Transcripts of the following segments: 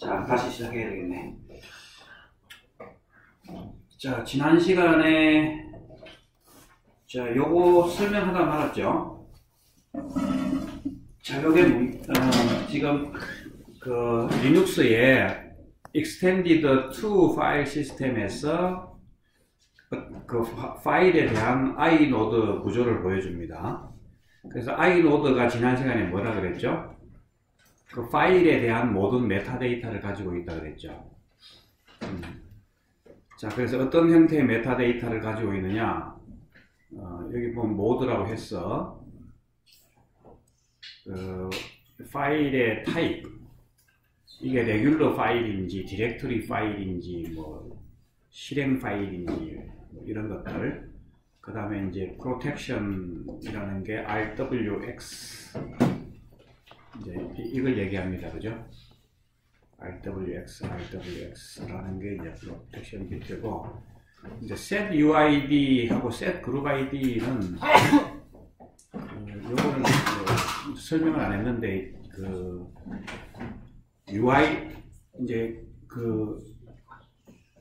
자, 다시 시작해야 되겠네. 자, 지난 시간에 요거 설명하다 말았죠. 자, 요게 지금 그 리눅스의 Extended to File 시스템에서 그 파일에 대한 iNode 구조를 보여줍니다. 그래서 iNode가 지난 시간에 뭐라 그랬죠? 그 파일에 대한 모든 메타데이터를 가지고 있다 그랬죠. 자, 그래서 어떤 형태의 메타데이터를 가지고 있느냐? 여기 보면 모드라고 했어. 파일의 타입, 이게 레귤러 파일인지 디렉토리 파일인지 뭐 실행 파일인지 뭐 이런 것들. 그 다음에 이제 protection이라는 게 RWX, 이제 이걸 얘기합니다, 그죠? RWX라는 게 이제 protection 비트고, 이제 set UID하고 set group ID는 요거는 설명을 안 했는데, 그 UI 이제 그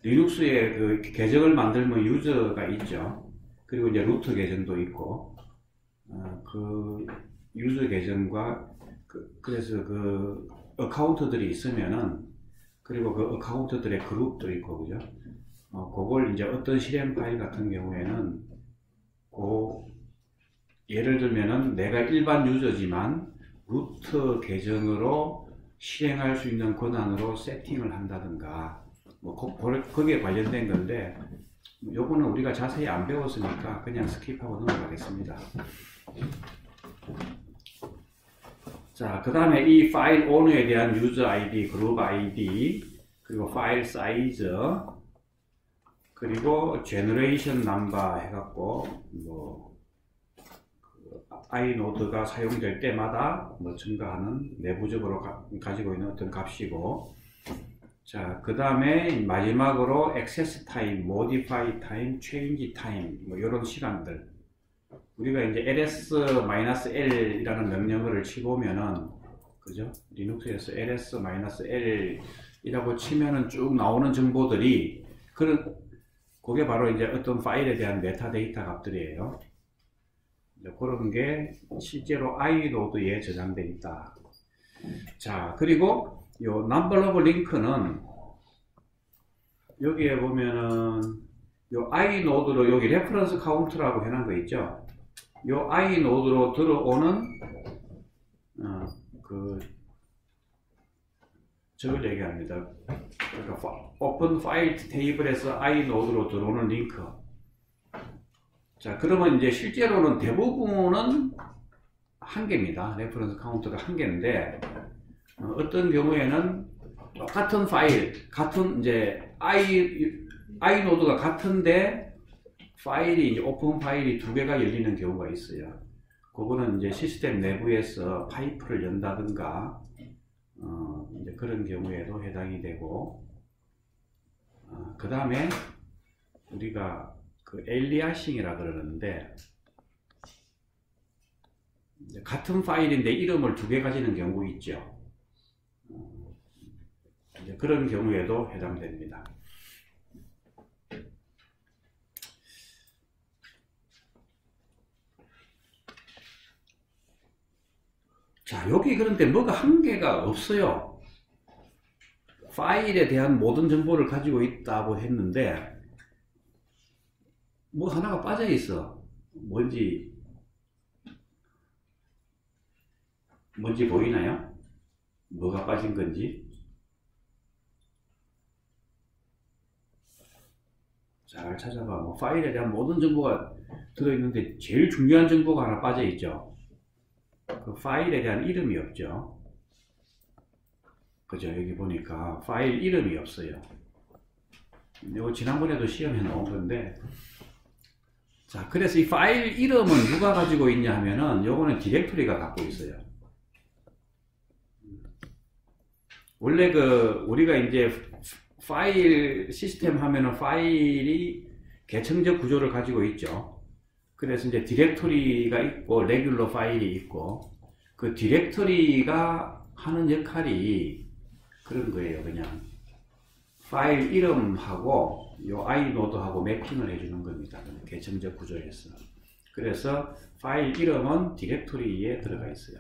리눅스에 그 계정을 만들면 유저가 있죠. 그리고 이제 루트 계정도 있고, 그 유저 계정과 그래서 그 어카운트들이 있으면은, 그리고 그 어카운트들의 그룹도 있고, 그죠? 그걸 이제 어떤 실행 파일 같은 경우에는 예를 들면은 내가 일반 유저지만 루트 계정으로 실행할 수 있는 권한으로 세팅을 한다든가, 뭐 거기에 관련된 건데, 요거는 우리가 자세히 안 배웠으니까 그냥 스킵하고 넘어가겠습니다. 자, 그 다음에 이 파일 오너에 대한 유저 아이디, 그룹 아이디, 그리고 파일 사이즈, 그리고 제너레이션 넘버 해갖고 뭐 iNode가 사용될 때마다 뭐 증가하는 내부적으로 가지고 있는 어떤 값이고, 자, 그 다음에 마지막으로 access time, modify time, change time, 뭐 이런 시간들. 우리가 이제 ls-l이라는 명령어를 치보면은, 그죠? 리눅스에서 ls-l이라고 치면은 쭉 나오는 정보들이, 그게 바로 이제 어떤 파일에 대한 메타데이터 값들이에요. 그런 게 실제로 iNode에 저장되어 있다. 자, 그리고 요 number of link는 여기에 보면은 요 iNode로 여기 reference count라고 해놓은 거 있죠. 요 iNode로 들어오는 저걸 얘기합니다. 그러니까 open file table에서 iNode로 들어오는 링크. 자, 그러면 이제 실제로는 대부분은 한 개입니다. 레퍼런스 카운트가 한 개인데, 어떤 경우에는 똑같은 파일, 같은 이제 iNode가 같은데 파일이 이제 오픈 파일이 두 개가 열리는 경우가 있어요. 그거는 이제 시스템 내부에서 파이프를 연다든가 이제 그런 경우에도 해당이 되고, 그 다음에 우리가 그 엘리아싱이라 그러는데, 같은 파일인데 이름을 두 개 가지는 경우 있죠. 이제 그런 경우에도 해당됩니다. 자, 여기 그런데 뭐가 한계가 없어요. 파일에 대한 모든 정보를 가지고 있다고 했는데, 뭐 하나가 빠져 있어. 뭔지 보이나요? 뭐가 빠진 건지? 잘 찾아봐. 뭐 파일에 대한 모든 정보가 들어있는데 제일 중요한 정보가 하나 빠져 있죠. 그 파일에 대한 이름이 없죠. 그죠? 여기 보니까 파일 이름이 없어요. 이거 지난번에도 시험에 나온 건데, 자, 그래서 이 파일 이름은 누가 가지고 있냐 하면은, 요거는 디렉토리가 갖고 있어요. 원래 우리가 이제 파일 시스템 하면은 파일이 계층적 구조를 가지고 있죠. 그래서 이제 디렉토리가 있고, 레귤러 파일이 있고, 그 디렉토리가 하는 역할이 그런 거예요. 그냥 파일 이름하고 요 iNode하고 매핑을 해주는 겁니다. 계층적 구조에서. 그래서 파일 이름은 디렉토리에 들어가 있어요.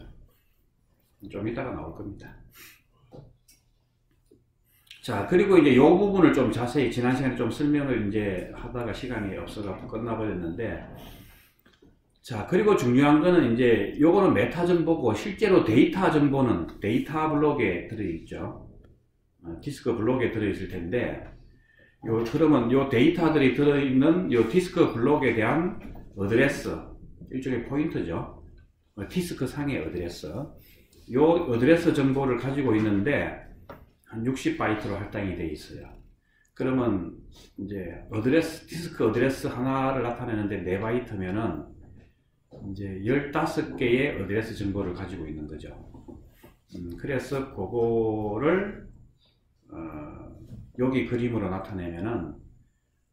좀 이따가 나올 겁니다. 자, 그리고 이제 요 부분을 좀 자세히 지난 시간에 좀 설명을 이제 하다가 시간이 없어서 끝나버렸는데, 자, 그리고 중요한 거는 이제 요거는 메타 정보고 실제로 데이터 정보는 데이터 블록에 들어있죠. 디스크 블록에 들어있을 텐데, 그러면 요 데이터들이 들어있는 요 디스크 블록에 대한 어드레스, 일종의 포인트죠. 디스크 상의 어드레스. 요 어드레스 정보를 가지고 있는데, 한 60바이트로 할당이 되어 있어요. 그러면 이제 디스크 어드레스 하나를 나타내는데 4바이트면은 이제 15개의 어드레스 정보를 가지고 있는 거죠. 그래서 그거를 여기 그림으로 나타내면은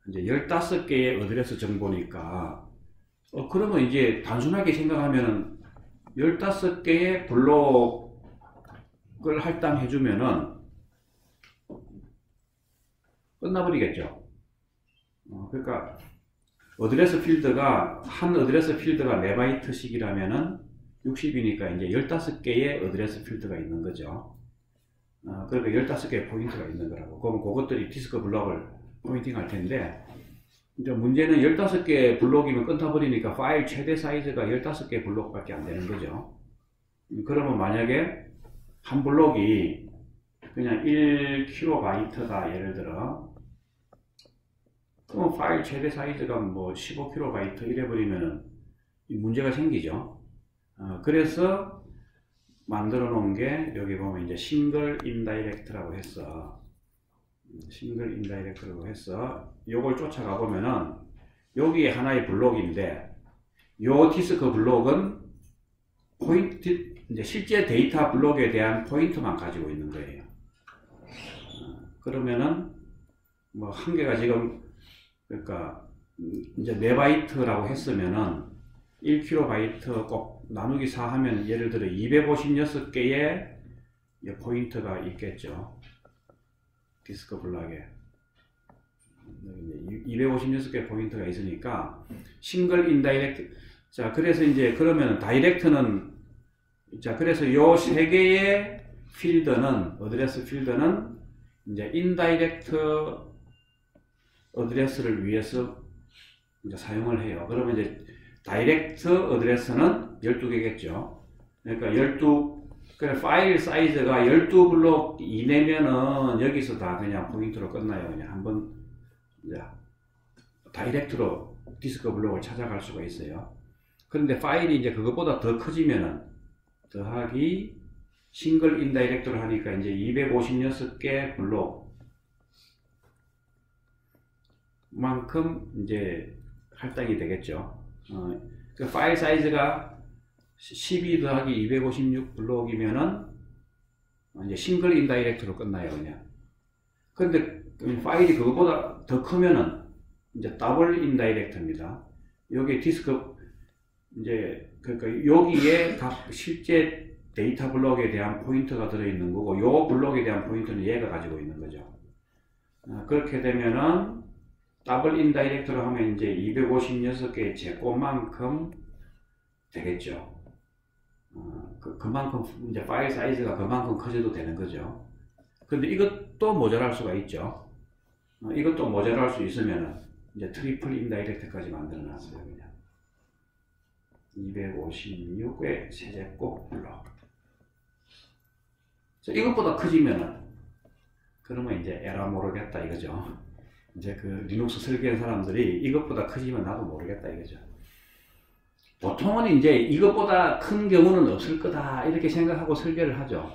이제 15개의 어드레스 정보니까 그러면 이제 단순하게 생각하면은 15개의 블록을 할당해주면은 끝나버리겠죠. 그러니까 어드레스 필드가 한 어드레스 필드가 4바이트씩이라면은 60이니까 이제 15개의 어드레스 필드가 있는 거죠. 그러니까 15개의 포인트가 있는 거라고. 그럼 그것들이 디스크 블록을 포인팅 할 텐데, 이제 문제는 15개 블록이면 끊어버리니까 파일 최대 사이즈가 15개 블록밖에 안 되는 거죠. 그러면 만약에 한 블록이 그냥 1kb다 예를 들어, 그럼 파일 최대 사이즈가 뭐 15kb 이래버리면은 문제가 생기죠. 그래서 만들어 놓은 게 여기 보면 이제 싱글 인다이렉트라고 해서 요걸 쫓아가 보면은 여기 하나의 블록인데 요 디스크 블록은 이제 실제 데이터 블록에 대한 포인트만 가지고 있는 거예요. 그러면은 뭐 한 개가 지금 그러니까 이제 4바이트라고 했으면은 1kb 꼭 나누기 4 하면 예를 들어 256개의 포인트가 있겠죠. 디스크 블록에 256개 포인트가 있으니까 싱글 인다이렉트. 자, 그래서 이제 그러면 다이렉트는, 자, 그래서 요 3개의 필드는 어드레스 필드는 이제 인다이렉트 어드레스를 위해서 이제 사용을 해요. 그러면 이제 다이렉트 어드레스는 12개겠죠. 그러니까 그래 파일 사이즈가 12블록 이내면은 여기서 다 그냥 포인트로 끝나요. 그냥 한번 이제 다이렉트로 디스크 블록을 찾아갈 수가 있어요. 그런데 파일이 이제 그것보다 더 커지면은 더하기 싱글 인다이렉트를 하니까 이제 256개 블록 만큼 이제 할당이 되겠죠. 그 파일 사이즈가 12 더하기 256 블록이면은 이제 싱글 인다이렉트로 끝나요, 그냥. 근데 파일이 그것보다 더 크면은 이제 더블 인다이렉트입니다. 여기 디스크 이제 그러니까 여기에 각 실제 데이터 블록에 대한 포인트가 들어있는 거고, 요 블록에 대한 포인트는 얘가 가지고 있는 거죠. 그렇게 되면은 더블 인다이렉트로 하면 이제 256개의 제곱만큼 되겠죠. 그만큼 이제 파일 사이즈가 그만큼 커져도 되는 거죠. 근데 이것도 모자랄 수가 있죠. 이것도 모자랄 수 있으면은 이제 트리플 인다이렉트까지 만들어 놨어요, 그냥. 256의 세제곱 블록. 자, 이것보다 커지면은 그러면 이제 에라 모르겠다 이거죠. 이제 그 리눅스 설계한 사람들이 이것보다 커지면 나도 모르겠다 이거죠. 보통은 이제 이것보다 큰 경우는 없을 거다 이렇게 생각하고 설계를 하죠.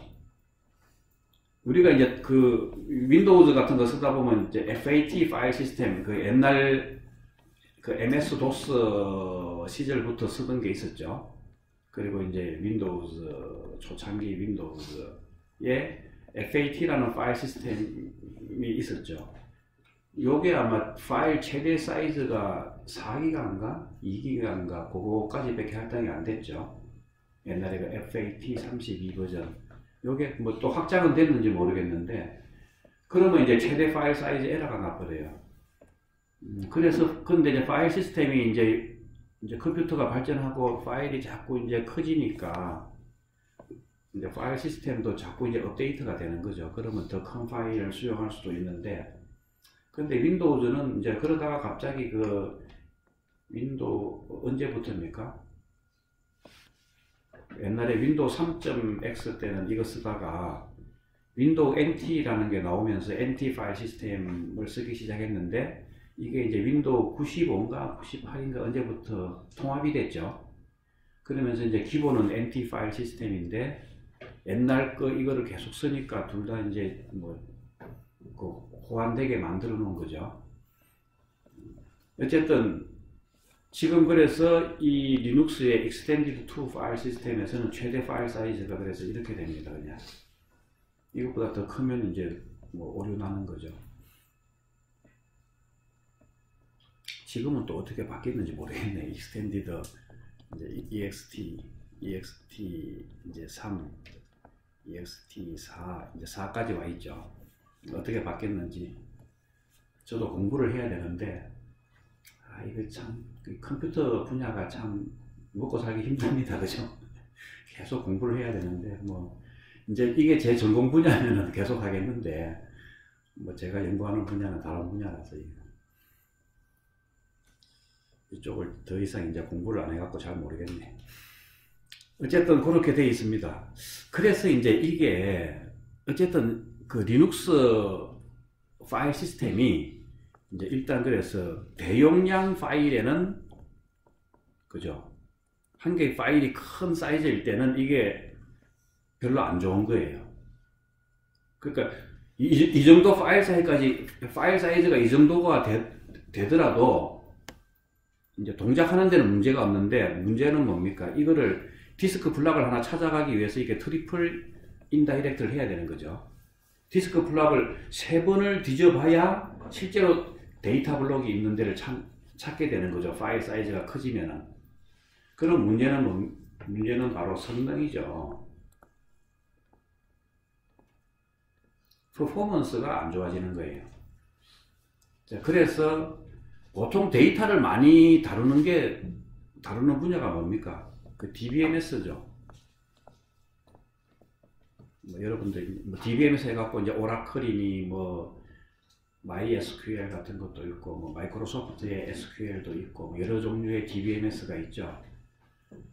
우리가 이제 그 윈도우즈 같은 거 쓰다 보면 이제 FAT 파일 시스템, 그 옛날 그 MS 도스 시절부터 쓰던 게 있었죠. 그리고 이제 윈도우즈 초창기 윈도우즈에 FAT라는 파일 시스템이 있었죠. 요게 아마 파일 최대 사이즈가 4기가인가 2기가인가 그거까지 밖에 할당이 안 됐죠. 옛날에 그 FAT 32 버전 요게 뭐 또 확장은 됐는지 모르겠는데, 그러면 이제 최대 파일 사이즈 에러가 나버려요. 그래서, 근데 이제 파일 시스템이 이제 컴퓨터가 발전하고 파일이 자꾸 이제 커지니까, 이제 파일 시스템도 자꾸 이제 업데이트가 되는 거죠. 그러면 더 큰 파일을 수용할 수도 있는데, 근데 윈도우즈는 이제 그러다가 갑자기 그 윈도우 언제부터입니까? 옛날에 윈도우 3.x 때는 이거 쓰다가 윈도우 NT라는 게 나오면서 NT 파일 시스템을 쓰기 시작했는데, 이게 이제 윈도우 95인가 98인가 언제부터 통합이 됐죠. 그러면서 이제 기본은 NT 파일 시스템인데, 옛날 거 이거를 계속 쓰니까 둘 다 이제 뭐 그 호환되게 만들어 놓은 거죠. 어쨌든 지금 그래서 이 리눅스의 Extended to 파일 시스템에서는 최대 파일 사이즈가 그래서 이렇게 됩니다. 그냥 이것보다 더 크면 이제 뭐 오류 나는 거죠. 지금은 또 어떻게 바뀌었는지 모르겠네. Extended 이제 EXT 이제 3, EXT 4 이제 4까지 와 있죠. 어떻게 바뀌었는지 저도 공부를 해야 되는데, 이거 참 컴퓨터 분야가 참 먹고 살기 힘듭니다. 그죠? 계속 공부를 해야 되는데, 뭐 이제 이게 제 전공 분야면은 계속 하겠는데, 뭐 제가 연구하는 분야는 다른 분야라서 이쪽을 더 이상 이제 공부를 안 해갖고 잘 모르겠네. 어쨌든 그렇게 되어 있습니다. 그래서 이제 이게 어쨌든 그 리눅스 파일 시스템이 이제 일단 그래서 대용량 파일에는, 그죠? 한 개의 파일이 큰 사이즈일 때는 이게 별로 안 좋은 거예요. 그러니까 이 정도 파일 사이즈가 이 정도가 되더라도 이제 동작하는 데는 문제가 없는데, 문제는 뭡니까? 이거를 디스크 블락을 하나 찾아가기 위해서 이게 트리플 인다이렉트를 해야 되는 거죠. 디스크 블락을 3번을 뒤져봐야 실제로 데이터 블록이 있는 데를 찾게 되는 거죠. 파일 사이즈가 커지면은. 그럼 문제는 바로 성능이죠. 퍼포먼스가 안 좋아지는 거예요. 자, 그래서 보통 데이터를 많이 다루는 분야가 뭡니까? 그 DBMS죠. 뭐 여러분들 뭐 DBMS 해갖고 이제 오라클이니 뭐 MySQL 같은 것도 있고, 뭐 마이크로소프트의 SQL도 있고, 뭐 여러 종류의 DBMS가 있죠.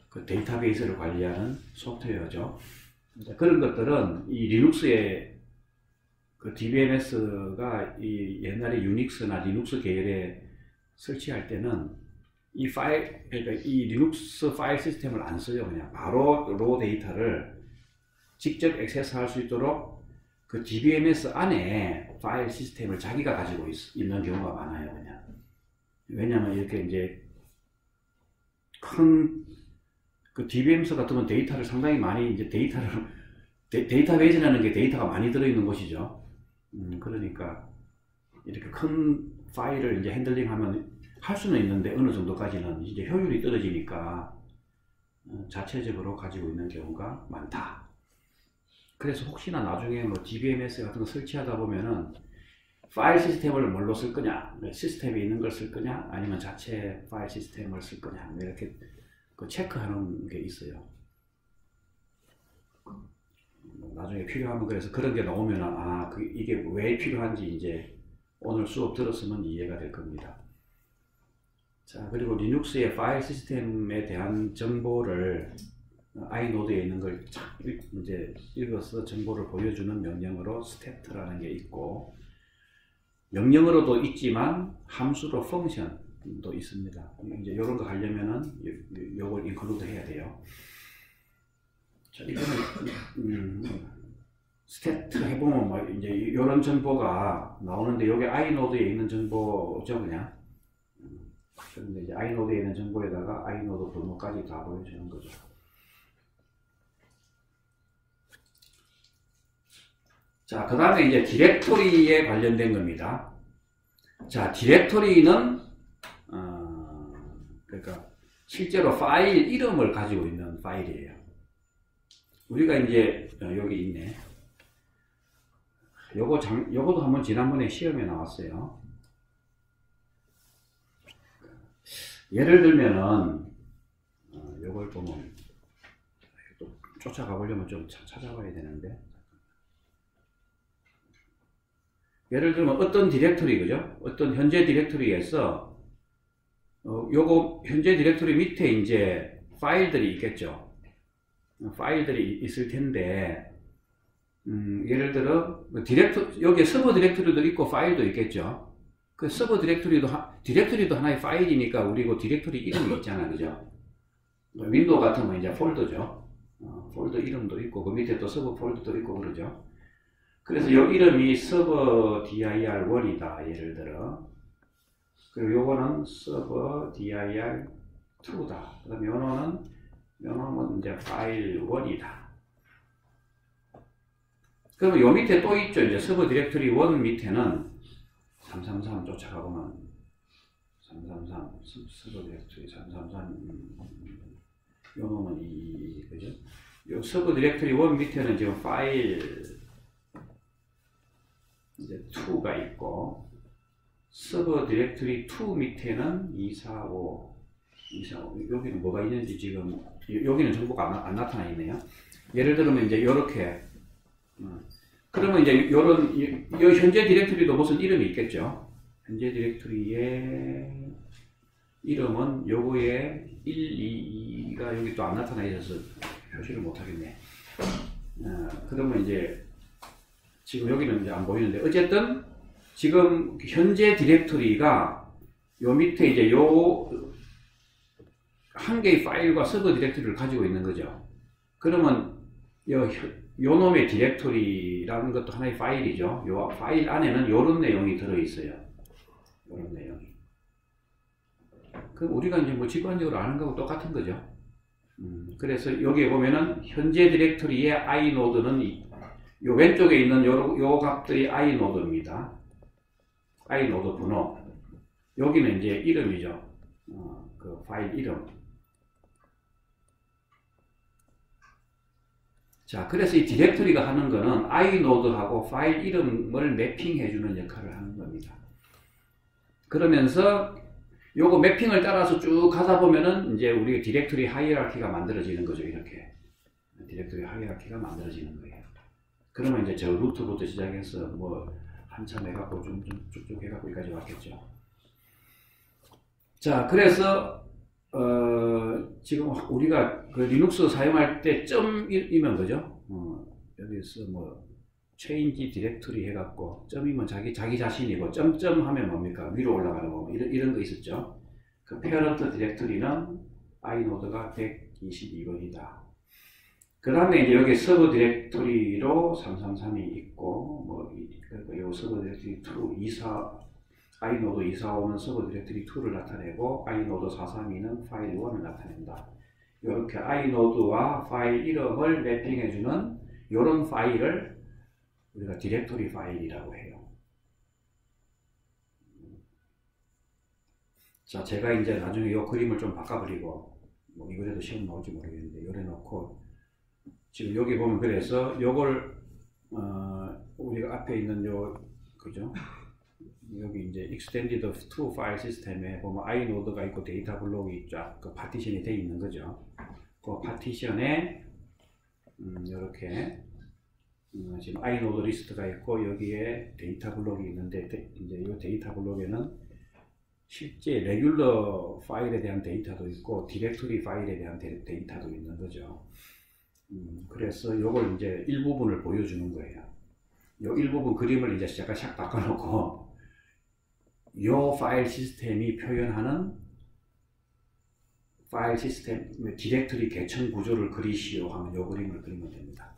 그 데이터베이스를 관리하는 소프트웨어죠. 그런 것들은 이 리눅스의 그 DBMS가 이 옛날에 유닉스나 리눅스 계열에 설치할 때는 그러니까 이 리눅스 파일 시스템을 안 써요. 그냥 바로 로 데이터를 직접 액세스할 수 있도록 그 DBMS 안에 파일 시스템을 자기가 가지고 있는 경우가 많아요. 그냥. 왜냐면 이렇게 이제 큰 그 DBMS 같으면 데이터를 상당히 많이 이제 데이터베이스라는 게 데이터가 많이 들어있는 곳이죠. 그러니까 이렇게 큰 파일을 이제 핸들링하면 할 수는 있는데 어느 정도까지는 이제 효율이 떨어지니까 자체적으로 가지고 있는 경우가 많다. 그래서 혹시나 나중에 뭐 DBMS 같은 거 설치하다 보면은 파일 시스템을 뭘로 쓸 거냐, 시스템에 있는 걸 쓸 거냐, 아니면 자체 파일 시스템을 쓸 거냐, 이렇게 그 체크하는 게 있어요. 나중에 필요하면 그래서 그런 게 나오면은 이게 왜 필요한지 이제 오늘 수업 들었으면 이해가 될 겁니다. 자, 그리고 리눅스의 파일 시스템에 대한 정보를 아이노드에 있는 걸 이제 읽어서 정보를 보여주는 명령어로 stat라는 게 있고, 명령어로도 있지만 함수로 펑션도 있습니다. 이제 이런 거 하려면은 요걸 인클루드 해야 돼요. 자, 이거는 stat 해보면 뭐 이제 이런 정보가 나오는데, 요게 아이노드에 있는 정보죠, 그냥. 그런데 이제 아이노드에 있는 정보에다가 아이노드 번호까지 다 보여주는 거죠. 자, 그 다음에 이제 디렉토리에 관련된 겁니다. 자, 디렉토리는 그러니까 실제로 파일 이름을 가지고 있는 파일이에요. 우리가 이제 여기 있네. 요거도 한번 지난번에 시험에 나왔어요. 예를 들면은 요걸 보면 또 쫓아가 보려면 좀 찾아봐야 되는데, 예를 들면 어떤 디렉토리, 그죠? 어떤 현재 디렉토리에서 요거 현재 디렉토리 밑에 이제 파일들이 있겠죠. 파일들이 있을 텐데, 예를 들어 여기에 서버 디렉토리도 있고 파일도 있겠죠. 그 서버 디렉토리도 하나의 파일이니까 우리 그 디렉토리 이름이 있잖아, 그죠? 윈도우 같으면 이제 폴더죠. 폴더 이름도 있고 그 밑에 또 서버 폴더도 있고 그러죠. 그래서 요 이름이 서버 dir1이다, 예를 들어. 그리고 요거는 서버 dir2다. 그다음에 요놈은 이제 파일 1이다. 그러면 요 밑에 또 있죠. 이제 서버 디렉토리 1 밑에는 333 쫓아가보면 333 서버 디렉토리 333 요 놈은 그죠? 요 서버 디렉토리 1 밑에는 지금 파일 이제 2가 있고, 서버 디렉토리 2 밑에는 245 여기는 뭐가 있는지 지금 여기는 정보가 안 나타나 있네요. 예를 들면 이제 요렇게 그러면 이제 요런 현재 디렉토리도 무슨 이름이 있겠죠. 현재 디렉토리의 이름은 요거에 122가 여기 또 안 나타나 있어서 표시를 못 하겠네. 그러면 이제 지금 여기는 이제 안 보이는데, 어쨌든 지금 현재 디렉토리가 요 밑에 이제 요 한 개의 파일과 서버 디렉토리를 가지고 있는 거죠. 그러면 요 놈의 디렉토리라는 것도 하나의 파일이죠. 요 파일 안에는 요런 내용이 들어있어요. 요런 내용이. 그럼 우리가 이제 뭐 직관적으로 아는 거하고 똑같은 거죠. 그래서 여기에 보면은 현재 디렉토리의 i노드는 요 왼쪽에 있는 요 값들이 i노드입니다. i노드 번호. 여기는 이제 이름이죠. 그 파일 이름. 자, 그래서 이 디렉토리가 하는 거는 i노드하고 파일 이름을 매핑해주는 역할을 하는 겁니다. 그러면서 요거 매핑을 따라서 쭉 가다 보면은 이제 우리 디렉토리 하이어라키가 만들어지는 거죠. 이렇게. 디렉토리 하이어라키가 만들어지는 거예요. 그러면 이제 저 루트부터 시작해서 뭐 한참 해갖고 좀 쭉쭉 해갖고 여기까지 왔겠죠. 자, 그래서 지금 우리가 그 리눅스 사용할 때 점이면 그죠? 여기서 뭐 change 디렉토리 해갖고 점이면 자기 자신이고 점점 하면 뭡니까? 위로 올라가는 거 이런 거 있었죠. 그 parent 디렉토리는 i노드가 122번이다. 그 다음에 이제 여기 서버 디렉토리로 333이 있고, 뭐, 그러니까 요 서버 디렉토리 2, i노드 245는 서버 디렉토리 2를 나타내고, i노드 432는 파일 1을 나타낸다. 이렇게 i노드와 파일 이름을 매핑해주는 이런 파일을 우리가 디렉토리 파일이라고 해요. 자, 제가 이제 나중에 이 그림을 좀 바꿔버리고, 뭐, 이거라도 시험 나올지 모르겠는데, 요래 놓고, 지금 여기 보면 그래서 요걸 우리가 앞에 있는 그죠? 여기 이제 extended to file system에 보면 i노드가 있고 데이터 블록이 쫙 그 파티션이 되어 있는 거죠. 그 파티션에 이렇게 지금 i노드 리스트가 있고 여기에 데이터 블록이 있는데 이제 이 데이터 블록에는 실제 레귤러 파일에 대한 데이터도 있고 디렉토리 파일에 대한 데이터도 있는 거죠. 그래서 요걸 이제 일부분을 보여주는 거예요. 요 일부분 그림을 이제 약간 샥 바꿔놓고 요 파일 시스템이 표현하는 파일 시스템 디렉토리 계층 구조를 그리시오 하면 요 그림을 그리면 됩니다.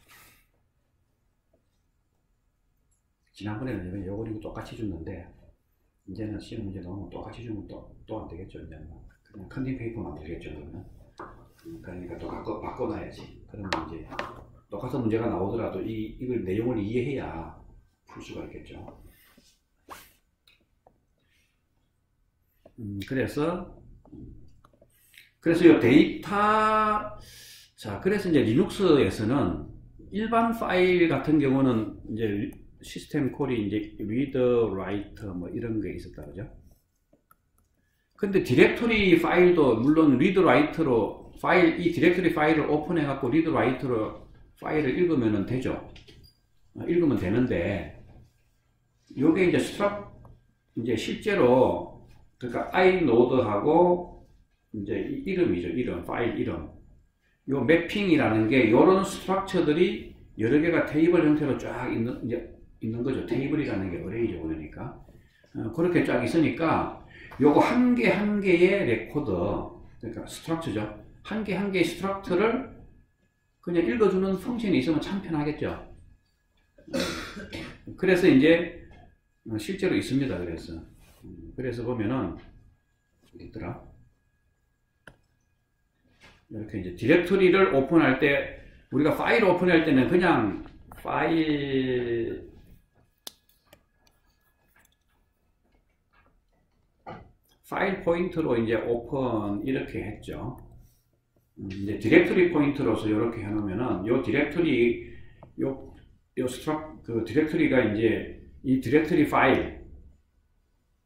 지난번에는 요 그리고 똑같이 줬는데 이제는 시험 문제 나오면 똑같이 주면 또 안 되겠죠. 이제는 그냥 컨닝 페이퍼 만들겠죠. 그러면. 그러니까 또 바꿔놔야지. 그러면 이제 똑같은 문제가 나오더라도 이걸 내용을 이해해야 풀 수가 있겠죠. 그래서 이 데이터, 자, 그래서 이제 리눅스에서는 일반 파일 같은 경우는 이제 시스템 콜이 이제 read, write 뭐 이런 게 있었다 그죠? 근데 디렉토리 파일도 물론 read, write로 이 디렉토리 파일을 오픈해 갖고 read, write로 파일을 읽으면 되죠. 읽으면 되는데 요게 이제 실제로 그러니까 iNode하고 이제 이름이죠. 이름, 파일 이름. 요 매핑이라는 게 요런 스트럭처들이 여러 개가 테이블 형태로 쫙 있는 거죠. 테이블이라는 게 어레이죠. 그러니까 그렇게 쫙 있으니까 요거 한 개 한 개의 레코드, 그러니까 스트럭처죠. 한 개 한 개의 스트럭처를 그냥 읽어주는 펑션이 있으면 참 편하겠죠. 그래서 이제 실제로 있습니다. 그래서 보면은 어디 있더라? 이렇게 이제 디렉토리를 오픈할 때 우리가 파일을 오픈할 때는 그냥 파일 포인트로 이제 오픈 이렇게 했죠. 이제 디렉토리 포인트로서 이렇게 해놓으면은 요 디렉토리 그 디렉토리가 이제 이 디렉토리 파일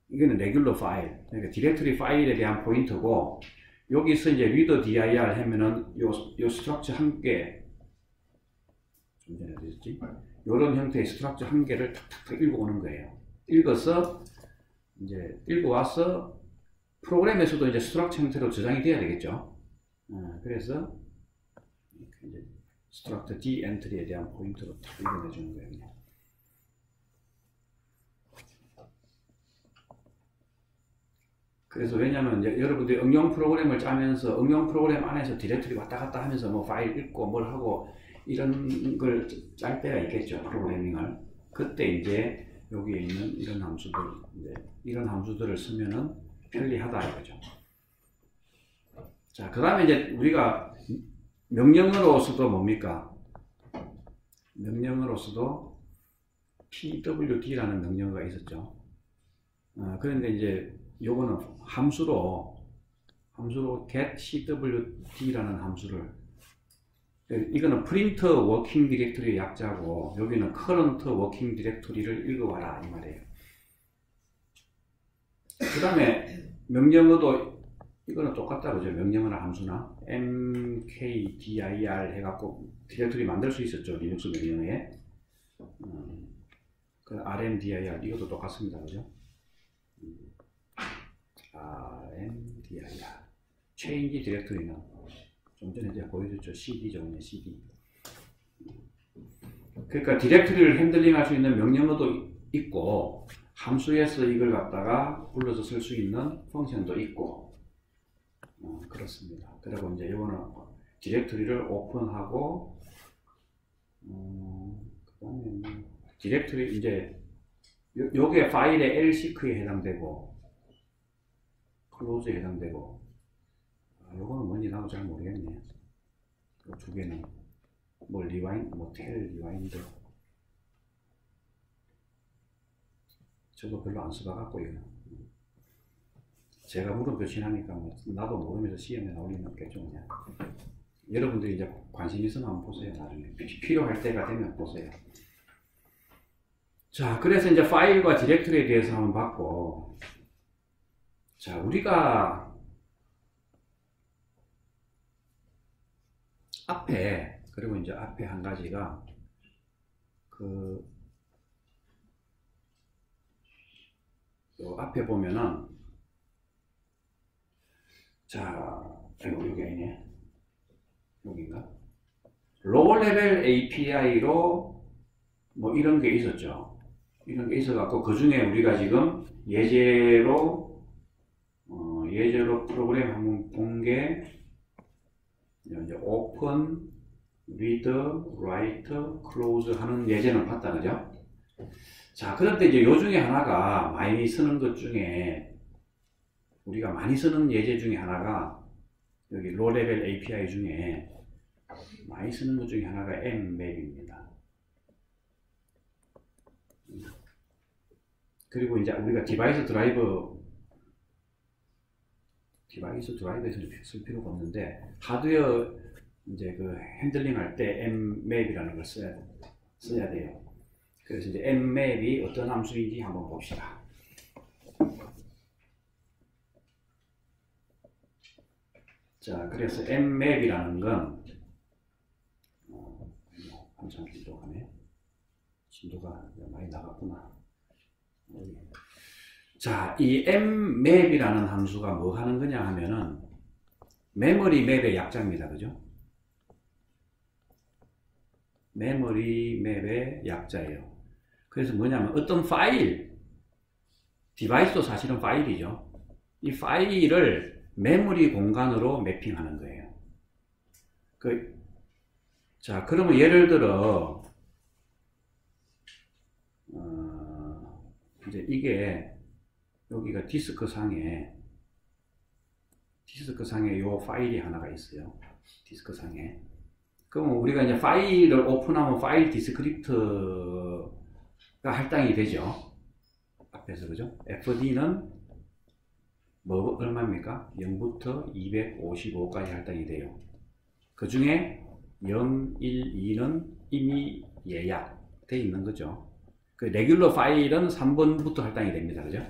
이거는 레귤러 파일 그러니까 디렉토리 파일에 대한 포인트고 여기서 이제 read dir 하면은 요 스트럭처 한 개 좀 전에 어디였지? 요런 형태의 스트럭처 한 개를 탁탁탁 읽어오는 거예요. 읽어서 이제 읽어와서 프로그램에서도 이제 스트럭처 형태로 저장이 돼야 되겠죠. 그래서 이제 스트럭처 D 엔트리에 대한 포인트로 탁 읽어내주는 거예요. 그냥. 그래서 왜냐면 이제 여러분들이 응용 프로그램을 짜면서 응용 프로그램 안에서 디렉토리 왔다 갔다 하면서 뭐 파일 읽고 뭘 하고 이런 걸 짤 때가 있겠죠. 프로그래밍을. 그때 이제 여기에 있는 이런 함수들, 이런 함수들을 쓰면은 편리하다 이거죠. 자, 그 다음에 이제 우리가 명령으로서도 뭡니까? 명령으로서도 pwd라는 명령어가 있었죠. 그런데 이제 요거는 함수로 get cwd라는 함수를 이거는 print working directory의 약자고 여기는 current working directory를 읽어와라 이 말이에요. 그 다음에 명령어도 이거는 똑같다 그죠? 명령어나 함수나 mkdir 해갖고 디렉토리 만들 수 있었죠. 리눅스 명령어에 그 rmdir 이것도 똑같습니다 그죠? rmdir change 디렉토리는 좀 전에 제가 보여줬죠. cd죠. cd. 그러니까 디렉토리를 핸들링 할 수 있는 명령어도 있고 함수에서 이걸 갖다가 불러서 쓸 수 있는 펑션도 있고 그렇습니다. 그리고 이제 이거는 디렉토리를 오픈하고 그다음에 디렉토리 이제 요게 파일의 lseek에 해당되고 클로즈에 해당되고 요거는 뭔지 나도 잘 모르겠네. 요 두 개는 뭐 리와인드, 뭐 텔 리와인드 저도 별로 안 써봐갖고 이거 제가 물음 표시하니까 뭐 나도 모르면서 시험에 나올 리는 없겠죠. 그냥 여러분들이 이제 관심 있으면 한번 보세요. 나중에 필요할 때가 되면 보세요. 자, 그래서 이제 파일과 디렉토리에 대해서 한번 봤고, 자, 우리가 앞에 그리고 이제 앞에 한 가지가 요 앞에 보면은 자, 여기 아니네. 여기인가? 로우 레벨 API로 뭐 이런 게 있었죠. 이런 게 있어갖고 그 중에 우리가 지금 예제로 프로그램 한번 본 게 이제 open, read, write, close 하는 예제는 봤다 그죠? 자, 그런데 이제 요 중에 하나가 많이 쓰는 것 중에 우리가 많이 쓰는 예제 중에 하나가 여기 로우 레벨 API 중에 많이 쓰는 것 중에 하나가 mmap입니다. 그리고 이제 우리가 디바이스 드라이버에서 쓸 필요가 없는데 하드웨어 이제 그 핸들링 할 때 mmap이라는 걸 써야 돼요. 그래서 이제 mmap이 어떤 함수인지 한번 봅시다. 자, 그래서 mmap이라는 건 한참 진도가네. 진도가 많이 나갔구나. 자, 이 mmap이라는 함수가 뭐 하는 거냐 하면은 메모리 맵의 약자입니다. 그죠? 메모리 맵의 약자예요. 그래서 뭐냐면 어떤 파일, 디바이스도 사실은 파일이죠. 이 파일을 메모리 공간으로 매핑하는 거예요. 자, 그러면 예를 들어 이제 이게 여기가 디스크 상에 요 파일이 하나가 있어요. 디스크 상에. 그럼 우리가 이제 파일을 오픈하면 파일 디스크립트가 할당이 되죠. 앞에서 그죠? fd는 뭐 얼마입니까? 0부터 255까지 할당이 돼요. 그 중에 0, 1, 2는 이미 예약돼 있는 거죠. 그 레귤러 파일은 3번부터 할당이 됩니다. 그죠?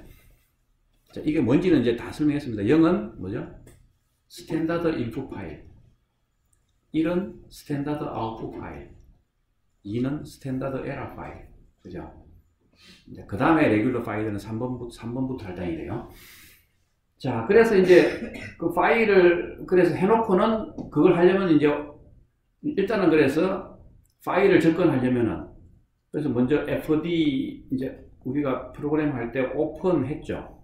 자, 이게 뭔지는 이제 다 설명했습니다. 0은 뭐죠? 스탠다드 인풋 파일. 1은 스탠다드 아웃풋 파일. 2는 스탠다드 에러 파일. 그죠? 그 다음에 레귤러 파일은 3번부터 할당이 돼요. 자, 그래서 이제 그 파일을 그래서 해놓고는 그걸 하려면 이제 일단은 그래서 파일을 접근하려면은 그래서 먼저 fd 이제 우리가 프로그램 할 때 오픈 했죠.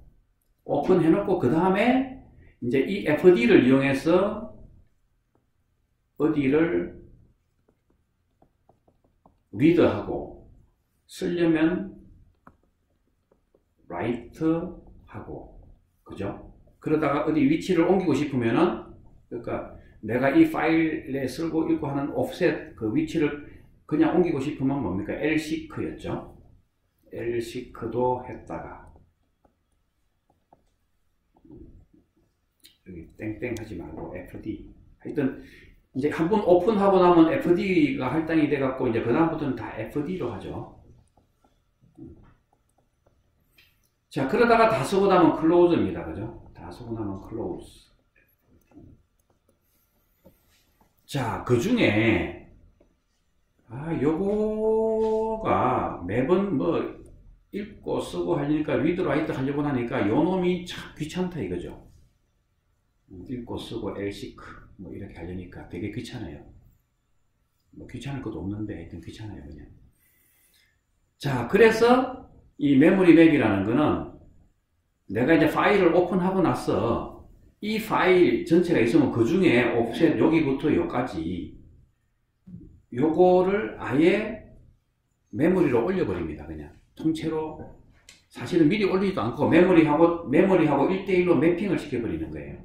오픈 해놓고 그 다음에 이제 이 fd를 이용해서 어디를 리드하고 쓰려면 라이트하고 그죠? 그러다가 어디 위치를 옮기고 싶으면은 그러니까 내가 이 파일에 쓰고 읽고 하는 오프셋 그 위치를 그냥 옮기고 싶으면 뭡니까? lseek였죠. lseek도 했다가 여기 땡땡 하지 말고 fd 하여튼 이제 한번 오픈하고 나면 fd가 할당이 돼 갖고 이제 그 다음부터는 다 fd로 하죠. 자, 그러다가 다 쓰고 나면 close입니다. 그죠? 다 쓰고 나면 close. 자, 그 중에 요거가 매번 뭐 읽고 쓰고 하려니까 리드 라이트 하려고 하니까 요 놈이 참 귀찮다 이거죠. 읽고 쓰고 lseek 뭐 이렇게 하려니까 되게 귀찮아요. 뭐 귀찮을 것도 없는데 하여튼 귀찮아요 그냥. 자, 그래서 이 메모리 맵이라는 거는 내가 이제 파일을 오픈하고 나서 이 파일 전체가 있으면 그 중에 오프셋 여기부터 여기까지 요거를 아예 메모리로 올려버립니다. 그냥 통째로 사실은 미리 올리지도 않고 메모리하고 1대1로 매핑을 시켜버리는 거예요.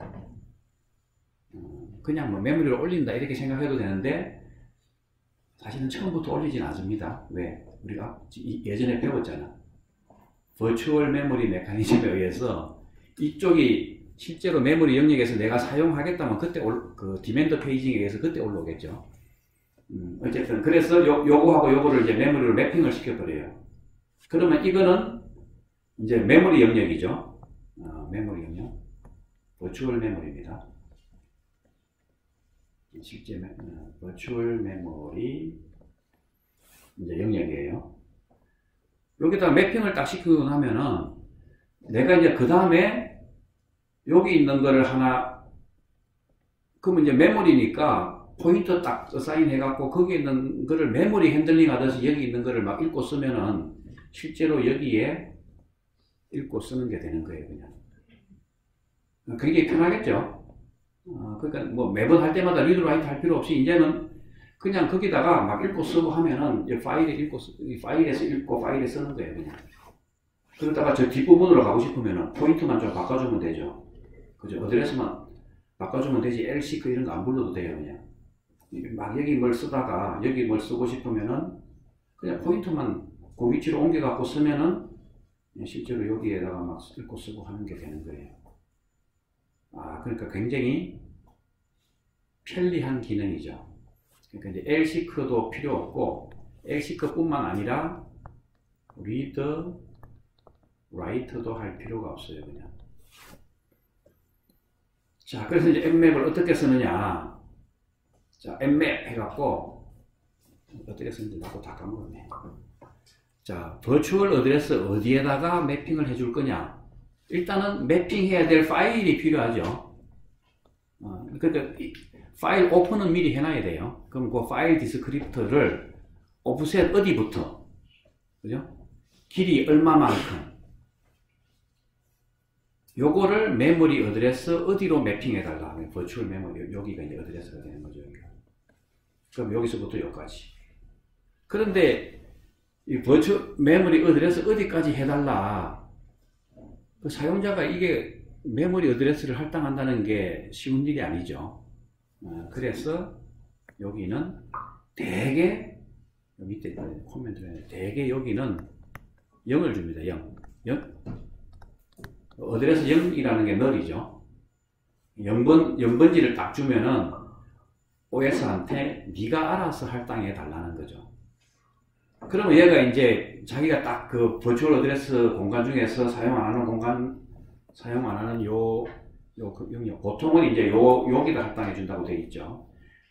그냥 뭐 메모리로 올린다 이렇게 생각해도 되는데 사실은 처음부터 올리진 않습니다. 왜? 우리가 예전에 배웠잖아. 버추얼 메모리 메커니즘에 의해서 이쪽이 실제로 메모리 영역에서 내가 사용하겠다면 그때 그 디맨드 페이징에 의해서 그때 올라오겠죠. 어쨌든 그래서 요거하고 요거를 이제 메모리로 매핑을 시켜버려요. 그러면 이거는 이제 메모리 영역이죠. 메모리 영역. 버추얼 메모리입니다. 실제 버추얼 메모리 이제 영역이에요. 여기다가 매핑을 딱 시키고 나면은 내가 이제 그 다음에 여기 있는 거를 하나 그러면 이제 메모리니까 포인터 딱 사인 해갖고 거기에 있는 거를 메모리 핸들링 하듯이 여기 있는 거를 막 읽고 쓰면은 실제로 여기에 읽고 쓰는 게 되는 거예요 그냥. 굉장히 편하겠죠. 그러니까 뭐 매번 할 때마다 리드 라이트 할 필요 없이 이제는 그냥 거기다가 막 읽고 쓰고 하면은 이 파일에서 읽고 파일에 쓰는 거예요 그냥. 그러다가 저 뒷부분으로 가고 싶으면은 포인트만 좀 바꿔주면 되죠. 그죠? 어드레스만 바꿔주면 되지 lseek 이런 거 안 불러도 돼요 그냥. 막 여기 뭘 쓰다가 여기 뭘 쓰고 싶으면은 그냥 포인트만 그 위치로 옮겨 갖고 쓰면은 실제로 여기에다가 막 읽고 쓰고 하는 게 되는 거예요. 그러니까 굉장히 편리한 기능이죠. 그러니까 이제 lseek도 필요 없고 lseek뿐만 아니라 read, write도 할 필요가 없어요. 그냥. 자, 그래서 이제 emmap을 어떻게 쓰느냐. 자, emmap 해갖고 어떻게 쓰는지 나도 다 까먹었네. 자, 버추얼 어드레스 어디에다가 매핑을 해줄 거냐. 일단은 매핑해야 될 파일이 필요하죠. 그러니까 파일 오픈은 미리 해놔야 돼요. 그럼 그 파일 디스크립터를 오프셋 어디부터, 그죠? 길이 얼마만큼, 요거를 메모리 어드레스 어디로 매핑해 달라. 버추얼 메모리, 여기가 이제 어드레스가 되는 거죠. 여기가. 그럼 여기서부터 여기까지. 그런데 이 버추얼 메모리 어드레스 어디까지 해달라. 그 사용자가 이게 메모리 어드레스를 할당한다는 게 쉬운 일이 아니죠. 그래서 여기는 대개 밑에 코멘트에 대개 여기는 0을 줍니다. 0. 어드레스 0이라는 게 널이죠. 0번지를 딱 주면은 OS한테 네가 알아서 할당해 달라는 거죠. 그러면 얘가 이제 자기가 딱 그 버추얼 어드레스 공간 중에서 사용 안 하는 요 영역 보통은 이제 여기다 할당해 준다고 되어 있죠.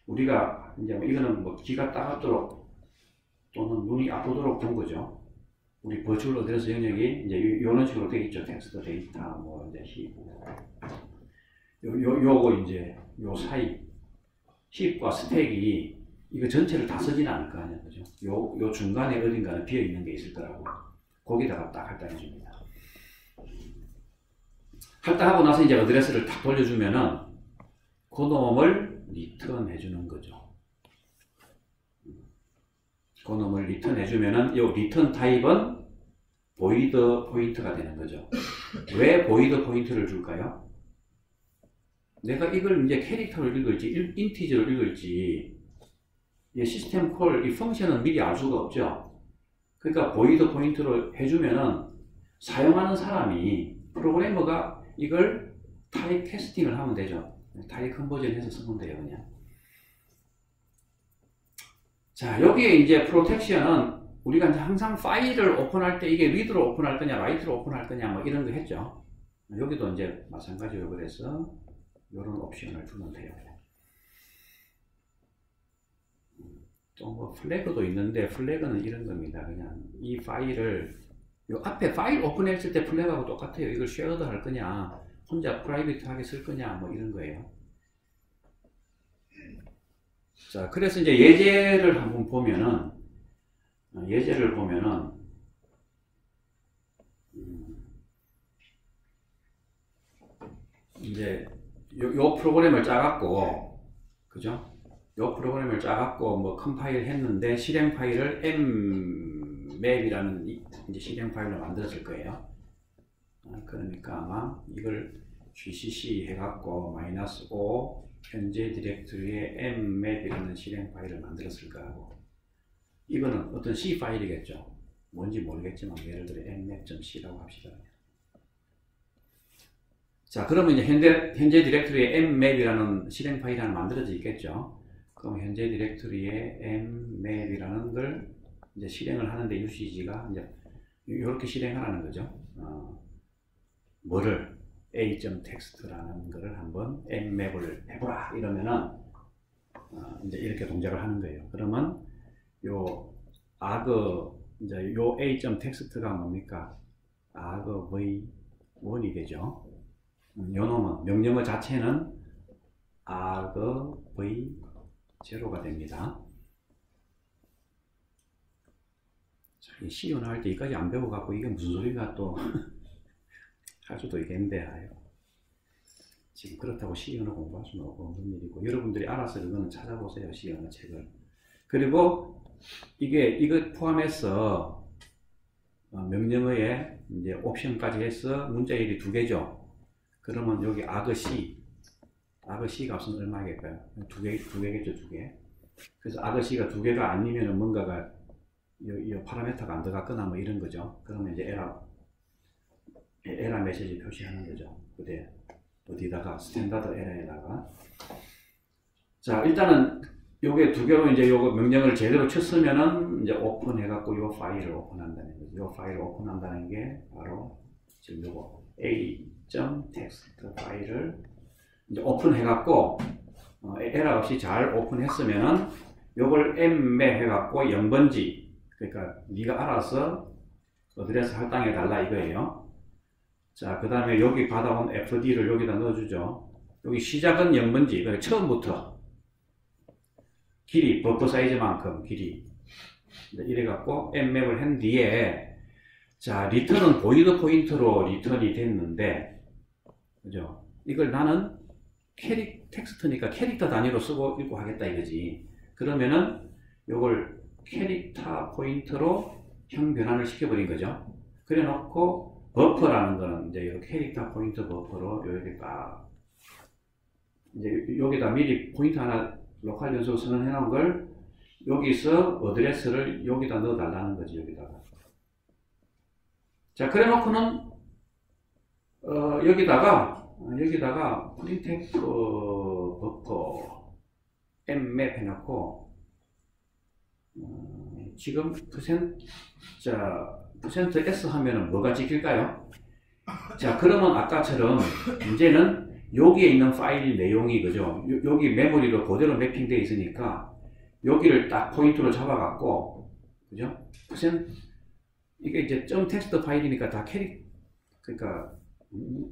우리가 이제 이거는 뭐 귀가 따갑도록 또는 눈이 아프도록 본 거죠. 우리 버추얼 어드레스 영역이 이제 이런 식으로 되어 있죠. 텍스트, 데이터, 뭐 이제 요거 이제 요 사이 힙과 스택이 이거 전체를 다 쓰지는 않을 거 아니야, 그죠? 요 중간에 어딘가는 비어 있는 게 있을 거라고. 거기다가 딱 할당해 줍니다. 할당하고 나서 이제 어드레스를 딱 돌려주면은 그 놈을 리턴해 주는 거죠. 그 놈을 리턴해 주면은 요 리턴 타입은 void 포인트가 되는 거죠. 왜 void 포인트를 줄까요? 내가 이걸 이제 캐릭터를 읽을지 인티저를 읽을지 이 시스템 콜 이 펑션은 미리 알 수가 없죠. 그러니까 void 포인트로 해주면은 사용하는 사람이 프로그래머가 이걸 타입 캐스팅을 하면 되죠. 타입 컨버전 해서 쓰면 돼요, 그냥. 자, 여기에 이제 프로텍션은 우리가 이제 항상 파일을 오픈할 때 이게 리드로 오픈할 거냐, 라이트로 오픈할 거냐, 뭐 이런 거 했죠. 여기도 이제 마찬가지로 그래서 이런 옵션을 주면 돼요. 또 뭐 플래그도 있는데 플래그는 이런 겁니다. 그냥 이 파일을 요 앞에 파일 오픈했을 때 플래그하고 똑같아요. 이걸 쉐어드 할 거냐, 혼자 프라이빗하게 쓸 거냐, 뭐 이런 거예요. 자, 그래서 이제 예제를 한번 보면은, 이제 요 프로그램을 짜갖고, 그죠? 요 프로그램을 짜갖고 뭐 컴파일 했는데 실행 파일을 mmap이라는 이제 실행 파일로 만들었을 거예요. 그러니까 아마 이걸 gcc 해갖고 -o 현재 디렉토리에 mmap이라는 실행 파일을 만들었을 거라고. 이거는 어떤 C 파일이겠죠. 뭔지 모르겠지만 예를 들어 mmap.c라고 합시다. 자, 그러면 이제 현재 디렉토리에 mmap이라는 실행 파일이 하나 만들어져 있겠죠. 그럼 현재 디렉토리에 mmap이라는 걸 이제 실행을 하는데 UCG가 이제 이렇게 실행하라는 거죠. 뭐를 a.text라는 거를 한번 mmap을 해보라 이러면은 이제 이렇게 동작을 하는 거예요. 그러면 요 이제 요 a.text가 뭡니까? argv1이 되죠. 요 놈은 명령어 자체는 argv0가 됩니다. 자, 이 C 연화할 때 여기까지 안 배워갖고 이게 무슨 소리가 또 할 수도 있겠는데, 아유. 지금 그렇다고 C 언어 공부할 수는 없는 일이고, 여러분들이 알아서 그거는 찾아보세요, C 언어 책을. 그리고 이거 포함해서 명령어에 이제 옵션까지 해서 문자열이 2개죠. 그러면 여기 argc 값은 얼마겠까요? 2개겠죠, 2개. 그래서 argc가 2개가 아니면 뭔가가 이 파라미터가 안 들어갔거나 뭐 이런 거죠. 그러면 이제 에러 메시지 표시하는 거죠. 그때 어디다가 스탠다드 에러에다가. 자, 일단은 요게 두 개로 이제 요거 명령을 제대로 쳤으면은 이제 오픈해갖고 요 파일을 오픈한다는 거죠. 요 파일을 오픈한다는 게 바로 지금 요거 a.txt 파일을 이제 오픈해갖고 에러 없이 잘 오픈했으면은 요걸 emmap 해갖고 0번지, 그러니까 네가 알아서 어드레스 할당해 달라 이거예요. 자, 그 다음에 여기 받아온 fd를 여기다 넣어주죠. 여기 시작은 0번지, 그러니까 처음부터 길이, 버퍼 사이즈만큼 길이 이래갖고 emmap을 한 뒤에, 자, 리턴은 보이드 포인트로 리턴이 됐는데, 그죠? 이걸 나는 텍스트니까 캐릭터 단위로 쓰고 읽고 하겠다 이거지. 그러면은 요걸 캐릭터 포인트로 형 변환을 시켜버린 거죠. 그래 놓고 버퍼라는 거는 이제 요 캐릭터 포인트 버퍼로 여기 딱 이제 여기다 미리 포인트 하나 로컬 변수 선언해 놓은 걸 여기서 어드레스를 여기다 넣어 달라는 거지, 여기다가. 자, 그래 놓고는 여기다가 프린트F 버퍼 emmap 해놓고 지금 %s 하면은 뭐가 찍힐까요? 자, 그러면 아까처럼 이제는 여기에 있는 파일 내용이, 그죠? 여기 메모리로 그대로 매핑되어 있으니까 여기를 딱 포인트로 잡아갖고, 그죠? 이게 이제 .txt 파일이니까 다 그러니까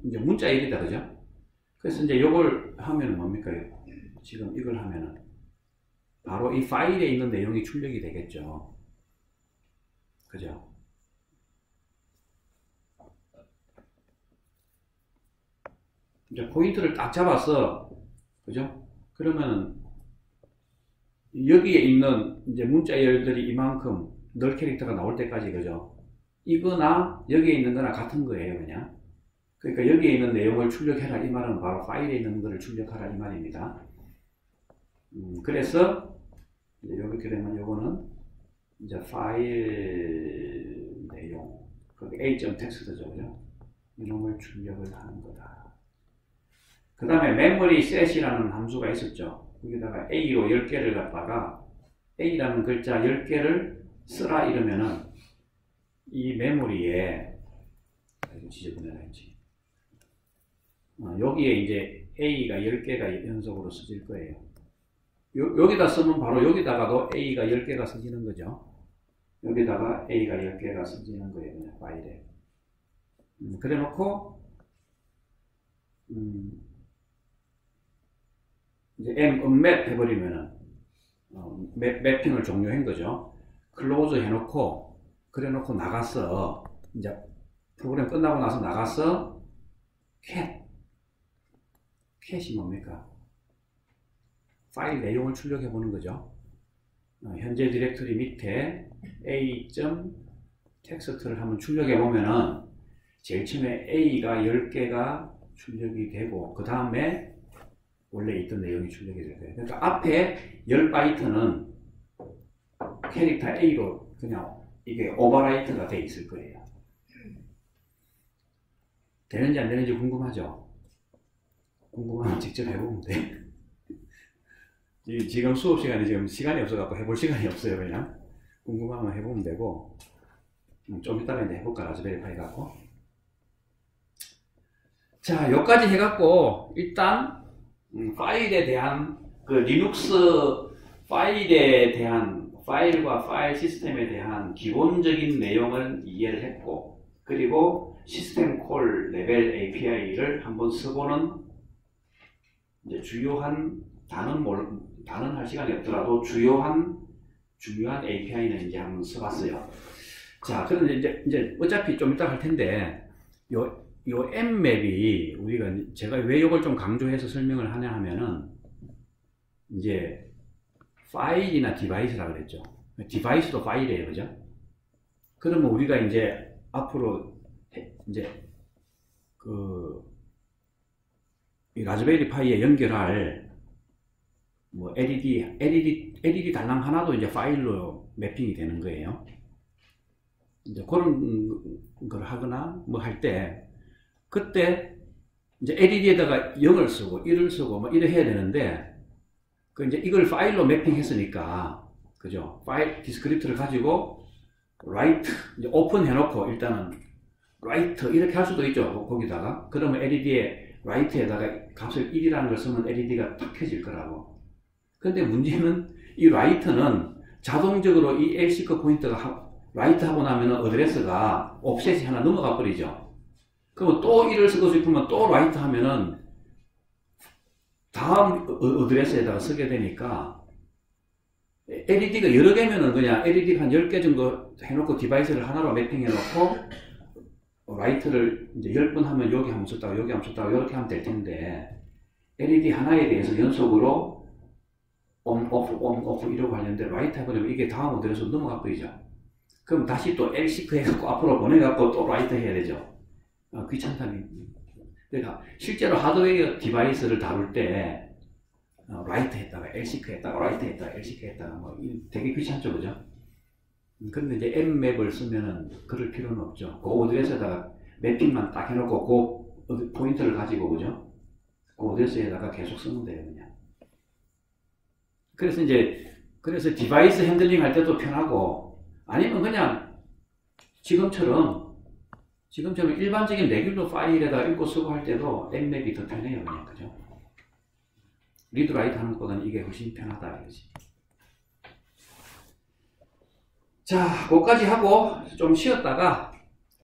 이제 문자 1이다, 그죠? 그래서 이제 이걸 하면 뭡니까? 지금 이걸 하면은 바로 이 파일에 있는 내용이 출력이 되겠죠. 그죠? 이제 포인트를 딱 잡았어. 그죠? 그러면은 여기에 있는 이제 문자열들이 이만큼 널 캐릭터가 나올 때까지, 그죠? 이거나 여기에 있는 거나 같은 거예요, 그냥. 그러니까 여기에 있는 내용을 출력해라 이 말은 바로 파일에 있는 거를 출력하라 이 말입니다. 그래서 이제 이렇게 되면 요거는 이제 파일 내용, 그 a.txt죠, 그죠? 이놈을 출력을 하는 거다. 그 다음에 memory set이라는 함수가 있었죠. 여기다가 a로 10개를 갖다가 a라는 글자 10개를 쓰라 이러면은 이 메모리에 이거 지저분해야지. 여기에 이제 a가 10개가 연속으로 써질 거예요. 여기다 쓰면 바로 여기다가도 a가 10개가 써지는 거죠. 여기다가 a가 10개가 써지는 거예요, 그냥 파일에. 그래 놓고 이제 emmap 해버리면은 매핑을 종료한 거죠. 클로즈 해놓고 그래 놓고 나갔어. 이제 프로그램 끝나고 나서 나갔어. 캣이 뭡니까? 파일 내용을 출력해 보는 거죠. 현재 디렉터리 밑에 a.txt를 한번 출력해 보면은 제일 처음에 a가 10개가 출력이 되고 그 다음에 원래 있던 내용이 출력이 될 거예요. 그러니까 앞에 10바이트는 캐릭터 A로 그냥 이게 오버라이트가 돼 있을 거예요. 되는지 안 되는지 궁금하죠? 궁금하면 직접 해보면 돼. 지금 수업 시간에 지금 시간이 없어갖고 해볼 시간이 없어요. 그냥 궁금하면 해보면 되고 좀 이따가 이제 해볼까 라즈베리 파이 갖고. 자, 여기까지 해갖고 일단 파일에 대한 그 리눅스 파일에 대한 파일과 파일 시스템에 대한 기본적인 내용을 이해를 했고, 그리고 시스템 콜 레벨 API를 한번 쓰고는 이제 주요한 단은 할 시간이 없더라도 중요한 API는 이제 한번 써봤어요. 자, 그런데 이제 어차피 좀 이따 할 텐데 요 emmap이 제가 왜 이걸 좀 강조해서 설명을 하냐 하면은 이제 파일이나 디바이스라고 그랬죠. 디바이스도 파일이에요, 그죠? 그러면 우리가 이제 앞으로 이제 이 라즈베리 파이에 연결할 뭐 LED 달랑 하나도 이제 파일로 매핑이 되는 거예요. 이제 그런 걸 하거나 뭐 할 때 그때 이제 LED에다가 0을 쓰고 1을 쓰고 뭐 이래 해야 되는데 그 이제 이걸 파일로 매핑했으니까, 그죠? 파일 디스크립트를 가지고 write 이제 오픈 해놓고 일단은 write 이렇게 할 수도 있죠. 거기다가 그러면 LED에 write에다가 값을 1이라는 걸 쓰면 LED가 탁 켜질 거라고. 근데 문제는 이 write는 자동적으로 이 LC크 포인터가 write 하고 나면은 어드레스가 옵셋이 하나 넘어가 버리죠. 그러면 또 1을 쓰고 싶으면 또 write 하면은 다음 어드레스에다가 쓰게 되니까 LED가 여러 개면은 그냥 LED가 한 10개 정도 해놓고 디바이스를 하나로 매핑해놓고 라이트를 이제 10번 하면 여기 한번 썼다가 여기 한번 썼다가 이렇게 하면 될 텐데 LED 하나에 대해서 연속으로 on, off 이러고 하는데 라이트 해버리면 이게 다음 어드레스로 넘어가 버리죠. 그럼 다시 또 LC크 해갖고 앞으로 보내갖고 또 라이트 해야 되죠. 귀찮다니. 그러니까 실제로 하드웨어 디바이스를 다룰 때 라이트 했다가 LC크 했다가 라이트 했다가 LC크 했다가 뭐 되게 귀찮죠, 그죠? 근데 이제 M맵을 쓰면은 그럴 필요는 없죠. 그 어드레스에다가 매핑만 딱 해놓고 그 포인터를 가지고, 그죠? 그 어드레스에다가 계속 쓰면 돼요, 그냥. 그래서 디바이스 핸들링 할 때도 편하고, 아니면 그냥 지금처럼 일반적인 레귤러 파일에다 읽고 쓰고 할 때도 M맵이 더 편해요, 그냥, 그죠? 리드 라이트 하는 것보다는 이게 훨씬 편하다, 이거지. 자, 그거까지 하고 좀 쉬었다가